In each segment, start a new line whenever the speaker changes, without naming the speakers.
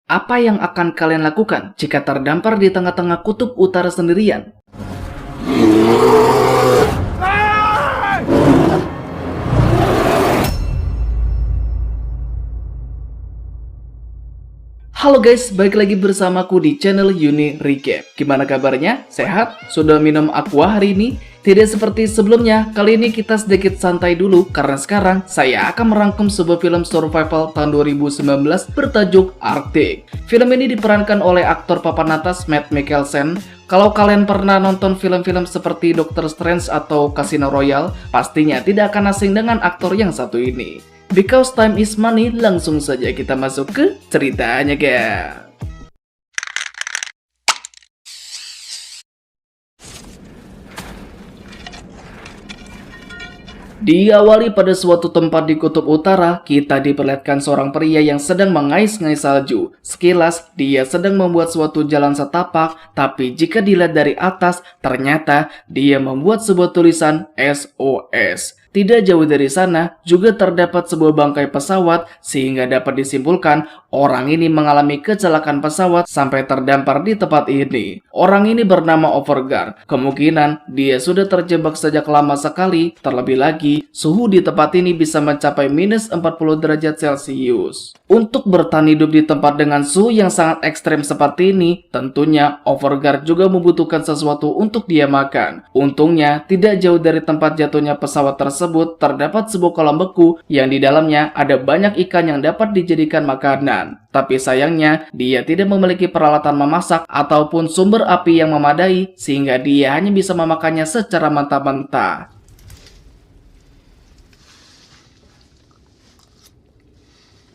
Apa yang akan kalian lakukan jika terdampar di tengah-tengah kutub utara sendirian? Halo guys, balik lagi bersamaku di channel Uni Recap. Gimana kabarnya? Sehat? Sudah minum aqua hari ini? Tidak seperti sebelumnya, kali ini kita sedikit santai dulu karena sekarang saya akan merangkum sebuah film survival tahun 2019 bertajuk Arctic. Film ini diperankan oleh aktor papan atas Mads Mikkelsen. Kalau kalian pernah nonton film-film seperti Doctor Strange atau Casino Royale, pastinya tidak akan asing dengan aktor yang satu ini. Because time is money, langsung saja kita masuk ke ceritanya guys. Diawali pada suatu tempat di kutub utara, kita diperlihatkan seorang pria yang sedang mengais-ngais salju. Sekilas, dia sedang membuat suatu jalan setapak, tapi jika dilihat dari atas, ternyata dia membuat sebuah tulisan SOS. Tidak jauh dari sana, juga terdapat sebuah bangkai pesawat, sehingga dapat disimpulkan orang ini mengalami kecelakaan pesawat sampai terdampar di tempat ini. Orang ini bernama Overguard. Kemungkinan dia sudah terjebak sejak lama sekali, terlebih lagi, suhu di tempat ini bisa mencapai minus 40 derajat Celcius. Untuk bertahan hidup di tempat dengan suhu yang sangat ekstrem seperti ini, tentunya Overguard juga membutuhkan sesuatu untuk dia makan. Untungnya, tidak jauh dari tempat jatuhnya pesawat tersebut, terdapat sebuah kolam beku yang di dalamnya ada banyak ikan yang dapat dijadikan makanan. Tapi sayangnya, dia tidak memiliki peralatan memasak ataupun sumber api yang memadai, sehingga dia hanya bisa memakannya secara mentah-mentah.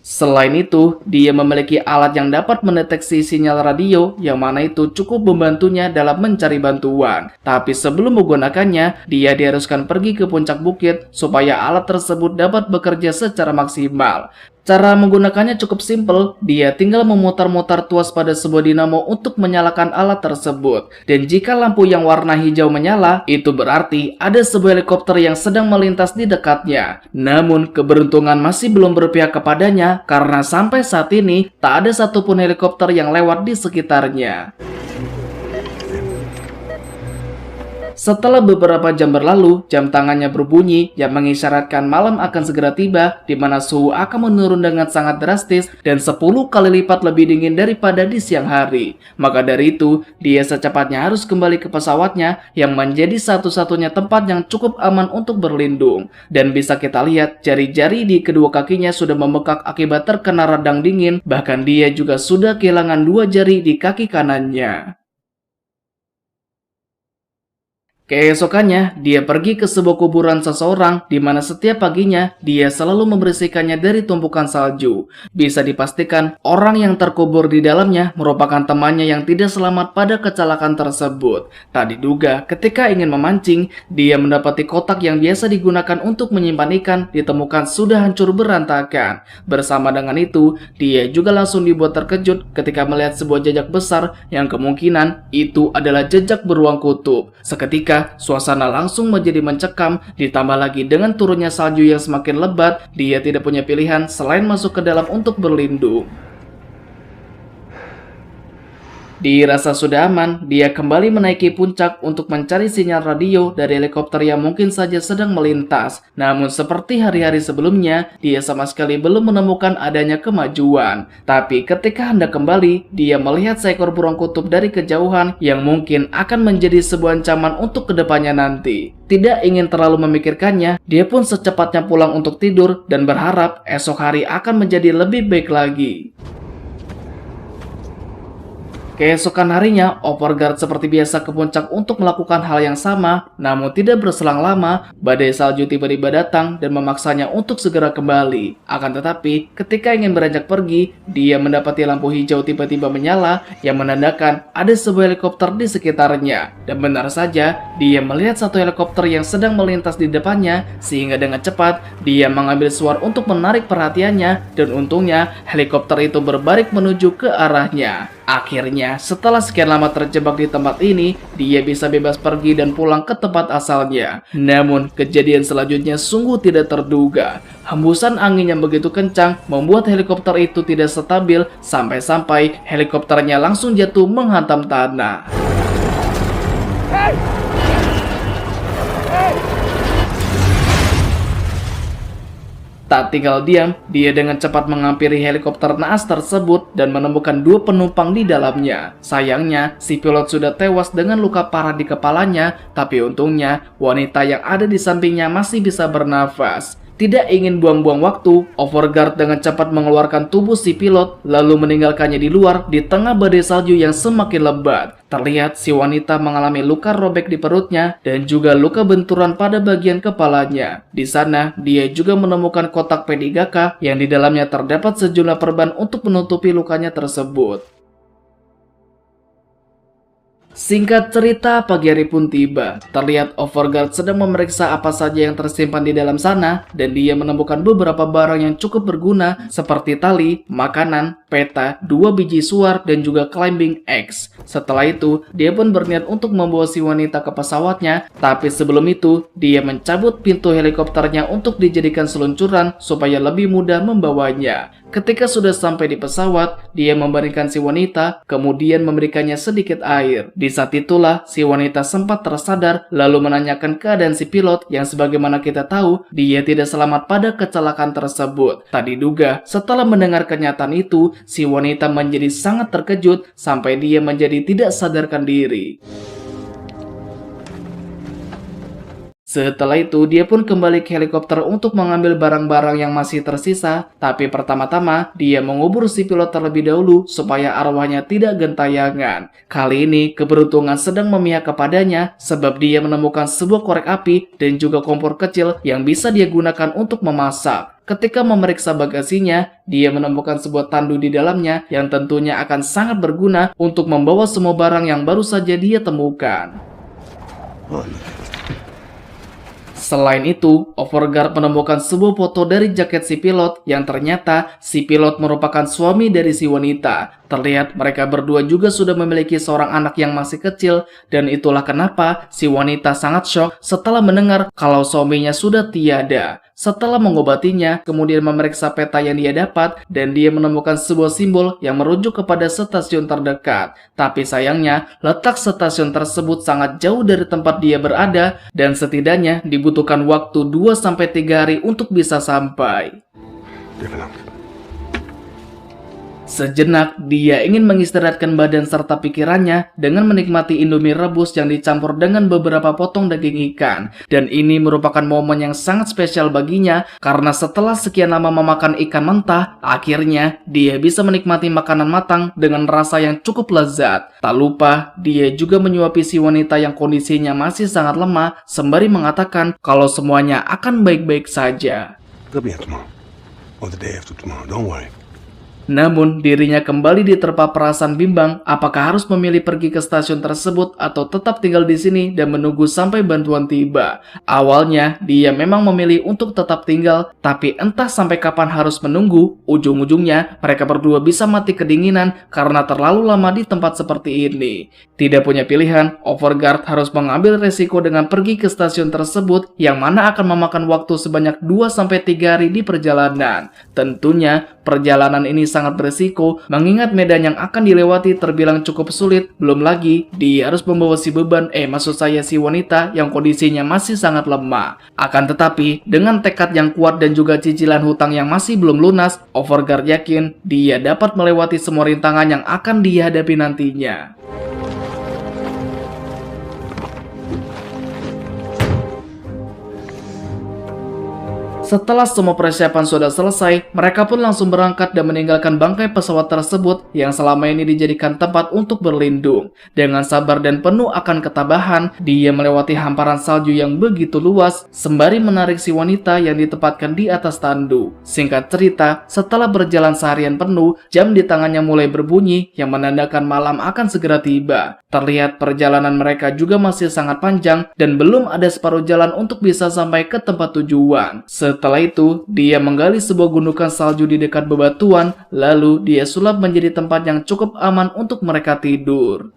Selain itu, dia memiliki alat yang dapat mendeteksi sinyal radio yang mana itu cukup membantunya dalam mencari bantuan. Tapi sebelum menggunakannya, dia diharuskan pergi ke puncak bukit supaya alat tersebut dapat bekerja secara maksimal. Cara menggunakannya cukup simpel, dia tinggal memutar-mutar tuas pada sebuah dinamo untuk menyalakan alat tersebut. Dan jika lampu yang warna hijau menyala, itu berarti ada sebuah helikopter yang sedang melintas di dekatnya. Namun, keberuntungan masih belum berpihak kepadanya karena sampai saat ini tak ada satupun helikopter yang lewat di sekitarnya. Setelah beberapa jam berlalu, jam tangannya berbunyi yang mengisyaratkan malam akan segera tiba, di mana suhu akan menurun dengan sangat drastis dan 10 kali lipat lebih dingin daripada di siang hari. Maka dari itu, dia secepatnya harus kembali ke pesawatnya yang menjadi satu-satunya tempat yang cukup aman untuk berlindung. Dan bisa kita lihat, jari-jari di kedua kakinya sudah membengkak akibat terkena radang dingin, bahkan dia juga sudah kehilangan 2 jari di kaki kanannya. Keesokannya, dia pergi ke sebuah kuburan seseorang di mana setiap paginya dia selalu membersihkannya dari tumpukan salju. Bisa dipastikan, orang yang terkubur di dalamnya merupakan temannya yang tidak selamat pada kecelakaan tersebut. Tak diduga, ketika ingin memancing, dia mendapati kotak yang biasa digunakan untuk menyimpan ikan ditemukan sudah hancur berantakan. Bersama dengan itu, dia juga langsung dibuat terkejut ketika melihat sebuah jejak besar yang kemungkinan itu adalah jejak beruang kutub. Seketika, suasana langsung menjadi mencekam, ditambah lagi dengan turunnya salju yang semakin lebat, dia tidak punya pilihan selain masuk ke dalam untuk berlindung. Dirasa sudah aman, dia kembali menaiki puncak untuk mencari sinyal radio dari helikopter yang mungkin saja sedang melintas. Namun seperti hari-hari sebelumnya, dia sama sekali belum menemukan adanya kemajuan. Tapi ketika hendak kembali, dia melihat seekor burung kutub dari kejauhan yang mungkin akan menjadi sebuah ancaman untuk kedepannya nanti. Tidak ingin terlalu memikirkannya, dia pun secepatnya pulang untuk tidur dan berharap esok hari akan menjadi lebih baik lagi. Keesokan harinya, Overguard seperti biasa ke puncak untuk melakukan hal yang sama, namun tidak berselang lama, badai salju tiba-tiba datang dan memaksanya untuk segera kembali. Akan tetapi, ketika ingin beranjak pergi, dia mendapati lampu hijau tiba-tiba menyala yang menandakan ada sebuah helikopter di sekitarnya. Dan benar saja, dia melihat satu helikopter yang sedang melintas di depannya, sehingga dengan cepat, dia mengambil suar untuk menarik perhatiannya, dan untungnya, helikopter itu berbalik menuju ke arahnya. Akhirnya, setelah sekian lama terjebak di tempat ini, dia bisa bebas pergi dan pulang ke tempat asalnya. Namun, kejadian selanjutnya sungguh tidak terduga. Hembusan angin yang begitu kencang membuat helikopter itu tidak stabil sampai-sampai helikopternya langsung jatuh menghantam tanah. Tak tinggal diam, dia dengan cepat menghampiri helikopter naas tersebut dan menemukan 2 penumpang di dalamnya. Sayangnya, si pilot sudah tewas dengan luka parah di kepalanya, tapi untungnya wanita yang ada di sampingnya masih bisa bernafas. Tidak ingin buang-buang waktu, Overguard dengan cepat mengeluarkan tubuh si pilot lalu meninggalkannya di luar di tengah badai salju yang semakin lebat. Terlihat si wanita mengalami luka robek di perutnya dan juga luka benturan pada bagian kepalanya. Di sana, dia juga menemukan kotak P3K yang di dalamnya terdapat sejumlah perban untuk menutupi lukanya tersebut. Singkat cerita, pagi hari pun tiba. Terlihat Overguard sedang memeriksa apa saja yang tersimpan di dalam sana, dan dia menemukan beberapa barang yang cukup berguna seperti tali, makanan, peta, 2 biji suar, dan juga climbing axe. Setelah itu, dia pun berniat untuk membawa si wanita ke pesawatnya, tapi sebelum itu, dia mencabut pintu helikopternya untuk dijadikan seluncuran supaya lebih mudah membawanya. Ketika sudah sampai di pesawat, dia membaringkan si wanita, kemudian memberikannya sedikit air. Di saat itulah, si wanita sempat tersadar, lalu menanyakan keadaan si pilot yang sebagaimana kita tahu, dia tidak selamat pada kecelakaan tersebut. Tak diduga, setelah mendengar kenyataan itu, si wanita menjadi sangat terkejut sampai dia menjadi tidak sadarkan diri. Setelah itu, dia pun kembali ke helikopter untuk mengambil barang-barang yang masih tersisa, tapi pertama-tama, dia mengubur si pilot terlebih dahulu supaya arwahnya tidak gentayangan. Kali ini, keberuntungan sedang memihak kepadanya sebab dia menemukan sebuah korek api dan juga kompor kecil yang bisa dia gunakan untuk memasak. Ketika memeriksa bagasinya, dia menemukan sebuah tandu di dalamnya yang tentunya akan sangat berguna untuk membawa semua barang yang baru saja dia temukan. Selain itu, Overguard menemukan sebuah foto dari jaket si pilot yang ternyata si pilot merupakan suami dari si wanita. Terlihat mereka berdua juga sudah memiliki seorang anak yang masih kecil, dan itulah kenapa si wanita sangat shock setelah mendengar kalau suaminya sudah tiada. Setelah mengobatinya, kemudian memeriksa peta yang dia dapat, dan dia menemukan sebuah simbol yang merujuk kepada stasiun terdekat. Tapi sayangnya, letak stasiun tersebut sangat jauh dari tempat dia berada, dan setidaknya dibutuhkan waktu 2-3 hari untuk bisa sampai. Sejenak, dia ingin mengistirahatkan badan serta pikirannya dengan menikmati Indomie rebus yang dicampur dengan beberapa potong daging ikan. Dan ini merupakan momen yang sangat spesial baginya karena setelah sekian lama memakan ikan mentah, akhirnya dia bisa menikmati makanan matang dengan rasa yang cukup lezat. Tak lupa, dia juga menyuapi si wanita yang kondisinya masih sangat lemah sembari mengatakan kalau semuanya akan baik-baik saja. Namun, dirinya kembali diterpa perasaan bimbang apakah harus memilih pergi ke stasiun tersebut atau tetap tinggal di sini dan menunggu sampai bantuan tiba. Awalnya, dia memang memilih untuk tetap tinggal, tapi entah sampai kapan harus menunggu, ujung-ujungnya mereka berdua bisa mati kedinginan karena terlalu lama di tempat seperti ini. Tidak punya pilihan, Overguard harus mengambil resiko dengan pergi ke stasiun tersebut yang mana akan memakan waktu sebanyak 2-3 hari di perjalanan. Tentunya, perjalanan ini sangat berisiko mengingat medan yang akan dilewati terbilang cukup sulit. Belum lagi dia harus membawa si si wanita yang kondisinya masih sangat lemah. Akan tetapi dengan tekad yang kuat dan juga cicilan hutang yang masih belum lunas, Overguard yakin dia dapat melewati semua rintangan yang akan dihadapi nantinya. Setelah semua persiapan sudah selesai, mereka pun langsung berangkat dan meninggalkan bangkai pesawat tersebut yang selama ini dijadikan tempat untuk berlindung. Dengan sabar dan penuh akan ketabahan, dia melewati hamparan salju yang begitu luas, sembari menarik si wanita yang ditempatkan di atas tandu. Singkat cerita, setelah berjalan seharian penuh, jam di tangannya mulai berbunyi yang menandakan malam akan segera tiba. Terlihat perjalanan mereka juga masih sangat panjang dan belum ada separuh jalan untuk bisa sampai ke tempat tujuan. Setelah itu, dia menggali sebuah gundukan salju di dekat bebatuan, lalu dia sulap menjadi tempat yang cukup aman untuk mereka tidur.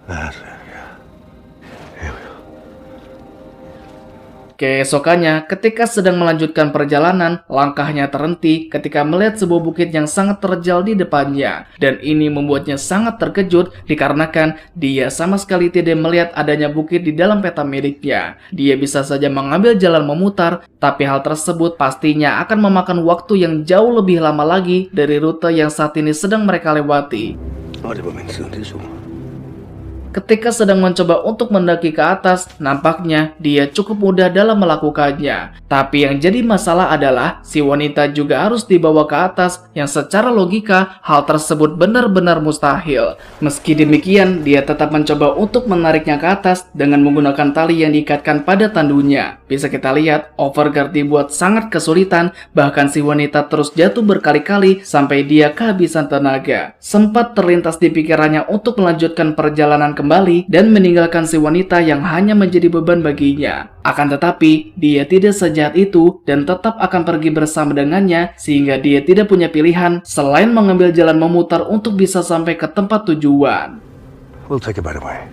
Keesokannya, ketika sedang melanjutkan perjalanan, langkahnya terhenti ketika melihat sebuah bukit yang sangat terjal di depannya. Dan ini membuatnya sangat terkejut dikarenakan dia sama sekali tidak melihat adanya bukit di dalam peta miliknya. Dia bisa saja mengambil jalan memutar, tapi hal tersebut pastinya akan memakan waktu yang jauh lebih lama lagi dari rute yang saat ini sedang mereka lewati. Ketika sedang mencoba untuk mendaki ke atas, nampaknya dia cukup mudah dalam melakukannya. Tapi yang jadi masalah adalah si wanita juga harus dibawa ke atas, yang secara logika hal tersebut benar-benar mustahil. Meski demikian, dia tetap mencoba untuk menariknya ke atas dengan menggunakan tali yang diikatkan pada tandunya. Bisa kita lihat, overguard dibuat sangat kesulitan, bahkan si wanita terus jatuh berkali-kali sampai dia kehabisan tenaga. Sempat terlintas di pikirannya untuk melanjutkan perjalanan kembali dan meninggalkan si wanita yang hanya menjadi beban baginya. Akan tetapi, dia tidak sejahat itu dan tetap akan pergi bersama dengannya sehingga dia tidak punya pilihan selain mengambil jalan memutar untuk bisa sampai ke tempat tujuan.
We'll take it right away.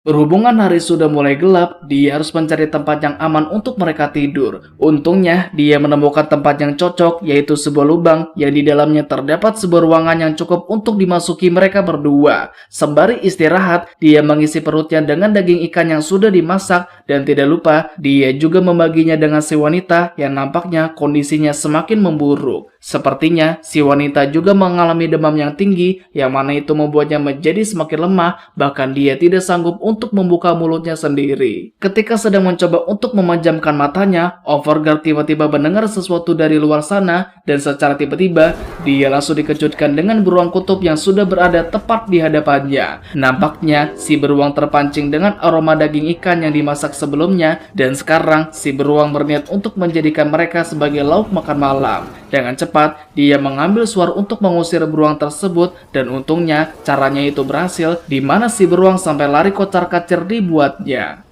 Berhubungan hari sudah mulai gelap, dia harus mencari tempat yang aman untuk mereka tidur. Untungnya, dia menemukan tempat yang cocok, yaitu sebuah lubang yang di dalamnya terdapat sebuah ruangan yang cukup untuk dimasuki mereka berdua. Sembari istirahat, dia mengisi perutnya dengan daging ikan yang sudah dimasak, dan tidak lupa, dia juga membaginya dengan si wanita yang nampaknya kondisinya semakin memburuk. Sepertinya, si wanita juga mengalami demam yang tinggi, yang mana itu membuatnya menjadi semakin lemah, bahkan dia tidak sanggup untuk membuka mulutnya sendiri. Ketika sedang mencoba untuk memejamkan matanya, overguard tiba-tiba mendengar sesuatu dari luar sana, dan secara tiba-tiba, dia langsung dikejutkan dengan beruang kutub yang sudah berada tepat di hadapannya. Nampaknya, si beruang terpancing dengan aroma daging ikan yang dimasak sebelumnya, dan sekarang si beruang berniat untuk menjadikan mereka sebagai lauk makan malam. Dengan cepat, dia mengambil suar untuk mengusir beruang tersebut, dan untungnya caranya itu berhasil, di mana si beruang sampai lari kocar-kacir dibuatnya.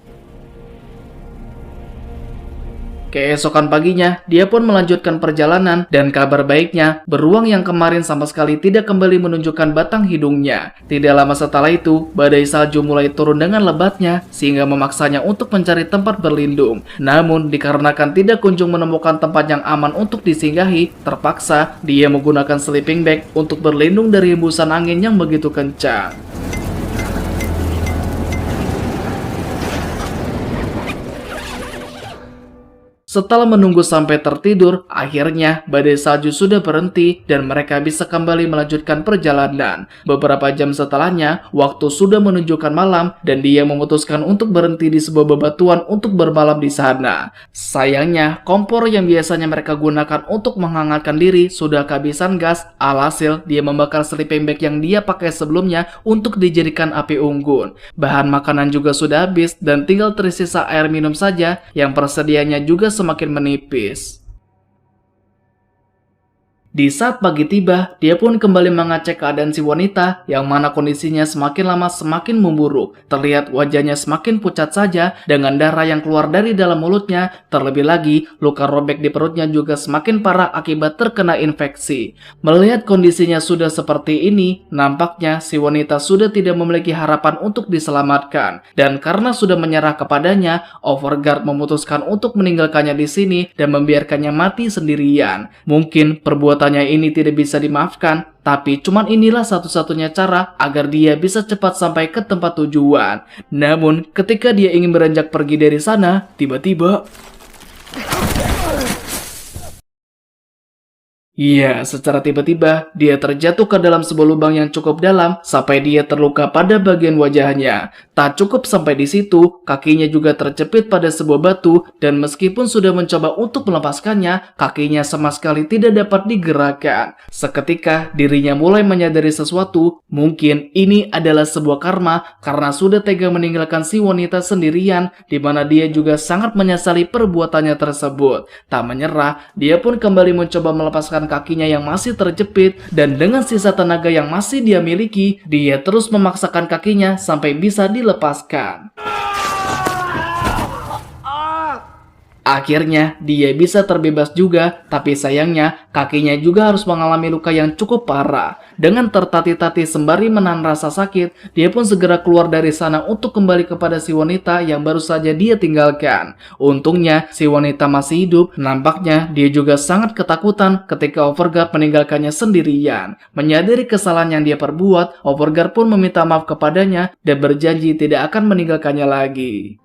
Keesokan paginya, dia pun melanjutkan perjalanan, dan kabar baiknya, beruang yang kemarin sama sekali tidak kembali menunjukkan batang hidungnya. Tidak lama setelah itu, badai salju mulai turun dengan lebatnya, sehingga memaksanya untuk mencari tempat berlindung. Namun, dikarenakan tidak kunjung menemukan tempat yang aman untuk disinggahi, terpaksa dia menggunakan sleeping bag untuk berlindung dari hembusan angin yang begitu kencang. Setelah menunggu sampai tertidur, akhirnya badai salju sudah berhenti dan mereka bisa kembali melanjutkan perjalanan. Beberapa jam setelahnya, waktu sudah menunjukkan malam dan dia memutuskan untuk berhenti di sebuah bebatuan untuk bermalam di sana. Sayangnya, kompor yang biasanya mereka gunakan untuk menghangatkan diri sudah kehabisan gas, alhasil dia membakar sleeping bag yang dia pakai sebelumnya untuk dijadikan api unggun. Bahan makanan juga sudah habis dan tinggal tersisa air minum saja yang persediaannya juga semakin menipis. Di saat pagi tiba, dia pun kembali mengecek keadaan si wanita yang mana kondisinya semakin lama semakin memburuk. Terlihat wajahnya semakin pucat saja dengan darah yang keluar dari dalam mulutnya. Terlebih lagi, luka robek di perutnya juga semakin parah akibat terkena infeksi. Melihat kondisinya sudah seperti ini, nampaknya si wanita sudah tidak memiliki harapan untuk diselamatkan. Dan karena sudah menyerah kepadanya, overguard memutuskan untuk meninggalkannya di sini dan membiarkannya mati sendirian. Mungkin perbuatan ini tidak bisa dimaafkan, tapi cuman inilah satu-satunya cara agar dia bisa cepat sampai ke tempat tujuan. Namun, ketika dia ingin beranjak pergi dari sana, tiba-tiba... Iya, secara tiba-tiba, dia terjatuh ke dalam sebuah lubang yang cukup dalam sampai dia terluka pada bagian wajahnya. Tak cukup sampai di situ, kakinya juga terjepit pada sebuah batu dan meskipun sudah mencoba untuk melepaskannya, kakinya sama sekali tidak dapat digerakkan. Seketika, dirinya mulai menyadari sesuatu, mungkin ini adalah sebuah karma karena sudah tega meninggalkan si wanita sendirian, di mana dia juga sangat menyesali perbuatannya tersebut. Tak menyerah, dia pun kembali mencoba melepaskan kakinya yang masih terjepit dan dengan sisa tenaga yang masih dia miliki, dia terus memaksakan kakinya sampai bisa dilepaskan. Akhirnya dia bisa terbebas juga, tapi sayangnya kakinya juga harus mengalami luka yang cukup parah. Dengan tertatih-tatih sembari menahan rasa sakit, dia pun segera keluar dari sana untuk kembali kepada si wanita yang baru saja dia tinggalkan. Untungnya si wanita masih hidup, nampaknya dia juga sangat ketakutan ketika Overguard meninggalkannya sendirian. Menyadari kesalahan yang dia perbuat, Overguard pun meminta maaf kepadanya dan berjanji tidak akan meninggalkannya lagi.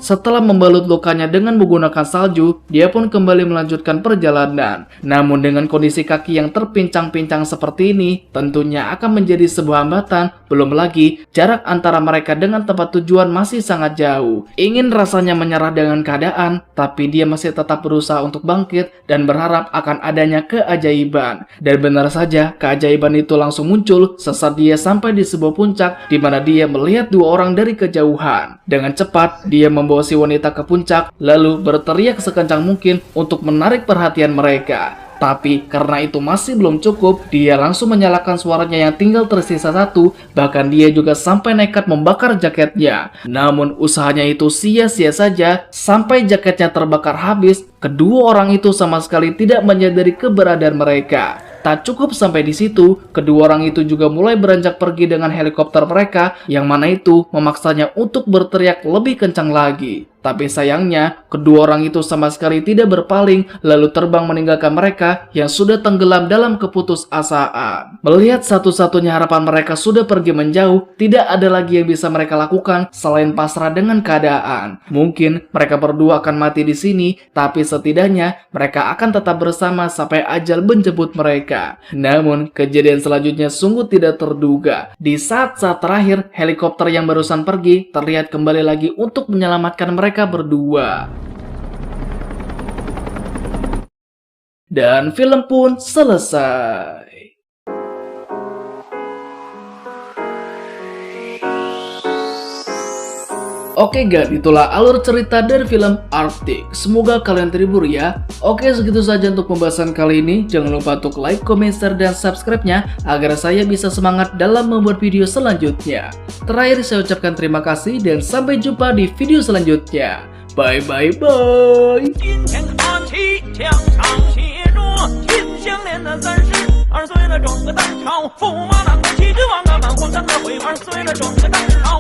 Setelah membalut lukanya dengan menggunakan salju, dia pun kembali melanjutkan perjalanan. Namun dengan kondisi kaki yang terpincang-pincang seperti ini, tentunya akan menjadi sebuah hambatan. Belum lagi, jarak antara mereka dengan tempat tujuan masih sangat jauh. Ingin rasanya menyerah dengan keadaan, tapi dia masih tetap berusaha untuk bangkit dan berharap akan adanya keajaiban. Dan benar saja, keajaiban itu langsung muncul sesaat dia sampai di sebuah puncak di mana dia melihat dua orang dari kejauhan. Dengan cepat, dia membawa si wanita ke puncak, lalu berteriak sekencang mungkin untuk menarik perhatian mereka. Tapi karena itu masih belum cukup, dia langsung menyalakan suaranya yang tinggal tersisa satu, bahkan dia juga sampai nekat membakar jaketnya. Namun usahanya itu sia-sia saja, sampai jaketnya terbakar habis, kedua orang itu sama sekali tidak menyadari keberadaan mereka. Tak cukup sampai di situ, kedua orang itu juga mulai beranjak pergi dengan helikopter mereka, yang mana itu memaksanya untuk berteriak lebih kencang lagi. Tapi sayangnya, kedua orang itu sama sekali tidak berpaling, lalu terbang meninggalkan mereka yang sudah tenggelam dalam keputusasaan. Melihat satu-satunya harapan mereka sudah pergi menjauh, tidak ada lagi yang bisa mereka lakukan selain pasrah dengan keadaan. Mungkin mereka berdua akan mati di sini, tapi setidaknya mereka akan tetap bersama sampai ajal menjemput mereka. Namun, kejadian selanjutnya sungguh tidak terduga. Di saat-saat terakhir, helikopter yang barusan pergi terlihat kembali lagi untuk menyelamatkan mereka berdua. Dan film pun selesai. Oke guys, itulah alur cerita dari film Arctic. Semoga kalian terhibur ya. Oke, segitu saja untuk pembahasan kali ini. Jangan lupa untuk like, comment, share, dan subscribe-nya agar saya bisa semangat dalam membuat video selanjutnya. Terakhir saya ucapkan terima kasih dan sampai jumpa di video selanjutnya. Bye bye bye. 20岁了，整个蛋炒，驸马郎的旗帜往啊满皇上的回环，岁了整个蛋炒。